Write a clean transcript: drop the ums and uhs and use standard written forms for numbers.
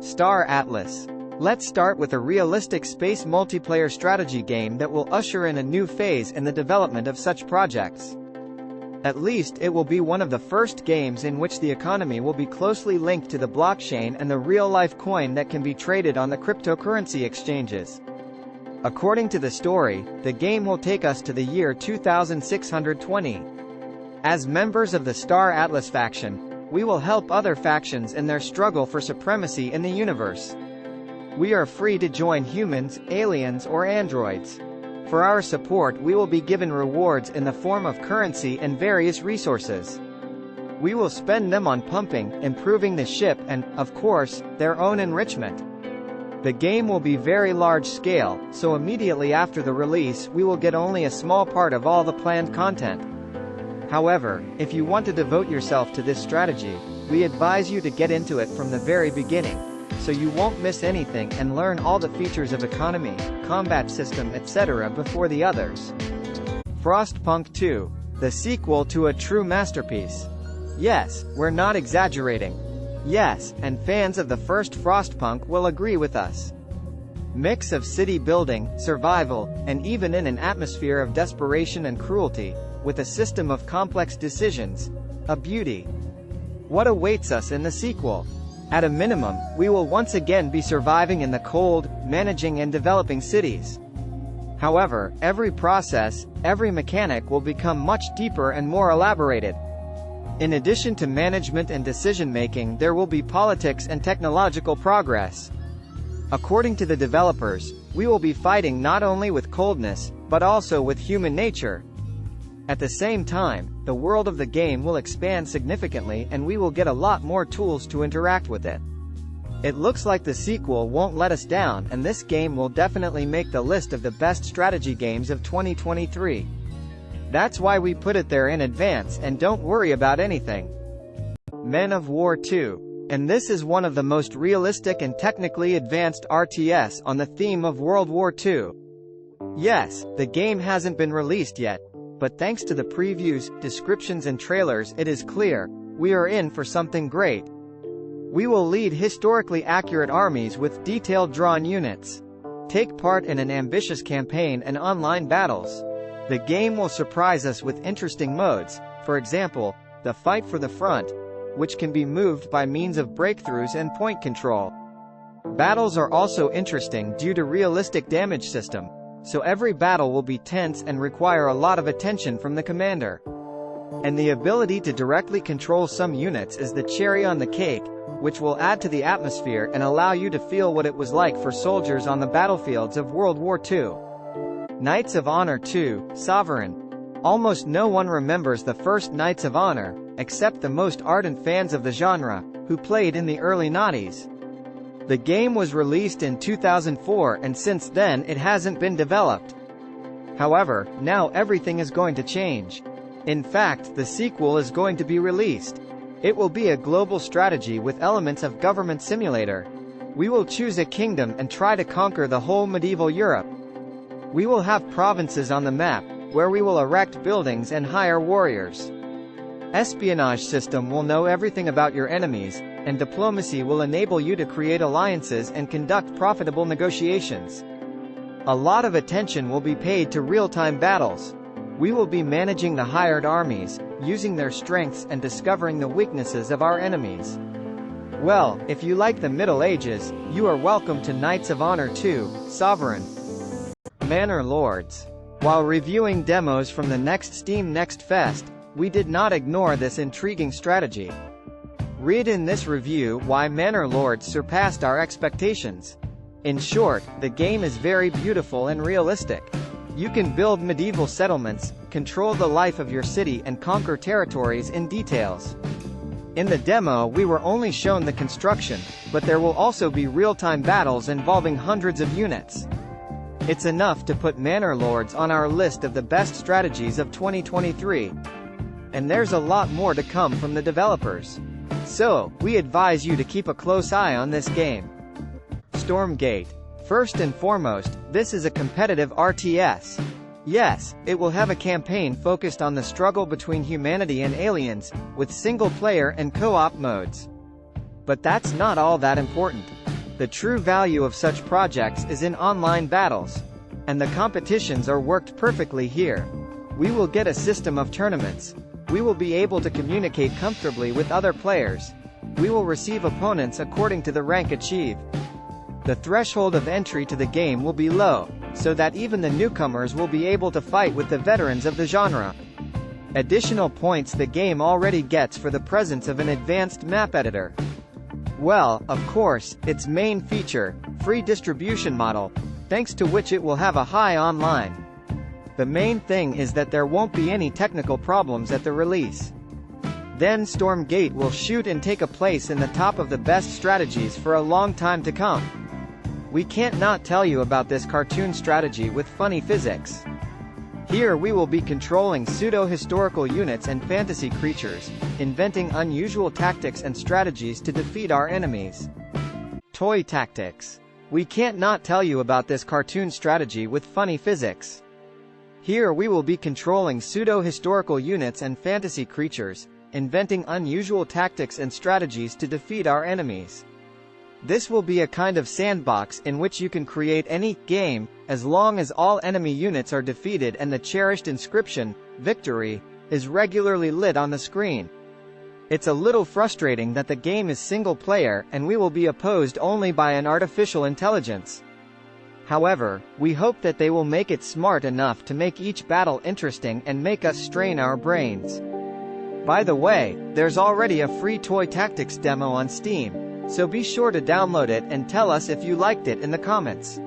Star Atlas. Let's start with a realistic space multiplayer strategy game that will usher in a new phase in the development of such projects. At least it will be one of the first games in which the economy will be closely linked to the blockchain and the real-life coin that can be traded on the cryptocurrency exchanges. According to the story, the game will take us to the year 2620. As members of the Star Atlas faction, we will help other factions in their struggle for supremacy in the universe. We are free to join humans, aliens or androids. For our support we will be given rewards in the form of currency and various resources. We will spend them on pumping, improving the ship and, of course, their own enrichment. The game will be very large scale, so immediately after the release we will get only a small part of all the planned content. However, if you want to devote yourself to this strategy, we advise you to get into it from the very beginning, so you won't miss anything and learn all the features of economy, combat system etc. before the others. Frostpunk 2. The sequel to a true masterpiece. Yes, we're not exaggerating. Yes, and fans of the first Frostpunk will agree with us. Mix of city building, survival, and even in an atmosphere of desperation and cruelty, with a system of complex decisions. A beauty. What awaits us in the sequel? At a minimum, we will once again be surviving in the cold, managing and developing cities. However, every process, every mechanic will become much deeper and more elaborated. In addition to management and decision-making, there will be politics and technological progress. According to the developers, we will be fighting not only with coldness, but also with human nature. At the same time, the world of the game will expand significantly and we will get a lot more tools to interact with it. It looks like the sequel won't let us down and this game will definitely make the list of the best strategy games of 2023. That's why we put it there in advance and don't worry about anything. Men of War 2. And this is one of the most realistic and technically advanced RTS on the theme of World War II. Yes, the game hasn't been released yet, but thanks to the previews, descriptions and trailers it is clear, we are in for something great. We will lead historically accurate armies with detailed drawn units. Take part in an ambitious campaign and online battles. The game will surprise us with interesting modes, for example, the fight for the front, which can be moved by means of breakthroughs and point control. Battles are also interesting due to realistic damage system, so every battle will be tense and require a lot of attention from the commander. And the ability to directly control some units is the cherry on the cake, which will add to the atmosphere and allow you to feel what it was like for soldiers on the battlefields of World War II. Knights of Honor 2, Sovereign. Almost no one remembers the first Knights of Honor, except the most ardent fans of the genre, who played in the early noughties. The game was released in 2004 and since then it hasn't been developed. However, now everything is going to change. In fact, the sequel is going to be released. It will be a global strategy with elements of government simulator. We will choose a kingdom and try to conquer the whole medieval Europe. We will have provinces on the map, where we will erect buildings and hire warriors. Espionage system will know everything about your enemies, and diplomacy will enable you to create alliances and conduct profitable negotiations. A lot of attention will be paid to real-time battles. We will be managing the hired armies, using their strengths and discovering the weaknesses of our enemies. Well, if you like the Middle Ages, you are welcome to Knights of Honor 2, Sovereign. Manor Lords. While reviewing demos from the next Steam Next Fest, we did not ignore this intriguing strategy. Read in this review why Manor Lords surpassed our expectations. In short, the game is very beautiful and realistic. You can build medieval settlements, control the life of your city and conquer territories in details. In the demo we were only shown the construction, but there will also be real-time battles involving hundreds of units. It's enough to put Manor Lords on our list of the best strategies of 2023. And there's a lot more to come from the developers. So, we advise you to keep a close eye on this game. Stormgate. First and foremost, this is a competitive RTS. Yes, it will have a campaign focused on the struggle between humanity and aliens, with single-player and co-op modes. But that's not all that important. The true value of such projects is in online battles. And the competitions are worked perfectly here. We will get a system of tournaments. We will be able to communicate comfortably with other players. We will receive opponents according to the rank achieved. The threshold of entry to the game will be low, so that even the newcomers will be able to fight with the veterans of the genre. Additional points the game already gets for the presence of an advanced map editor. Well, of course, its main feature, free distribution model, thanks to which it will have a high online. The main thing is that there won't be any technical problems at the release. Then Stormgate will shoot and take a place in the top of the best strategies for a long time to come. We can't not tell you about this cartoon strategy with funny physics. Here we will be controlling pseudo-historical units and fantasy creatures, inventing unusual tactics and strategies to defeat our enemies. Toy tactics. We can't not tell you about this cartoon strategy with funny physics. Here we will be controlling pseudo-historical units and fantasy creatures, inventing unusual tactics and strategies to defeat our enemies. This will be a kind of sandbox in which you can create any game, as long as all enemy units are defeated and the cherished inscription, "Victory," is regularly lit on the screen. It's a little frustrating that the game is single-player and we will be opposed only by an artificial intelligence. However, we hope that they will make it smart enough to make each battle interesting and make us strain our brains. By the way, there's already a free Toy Tactics demo on Steam, so be sure to download it and tell us if you liked it in the comments.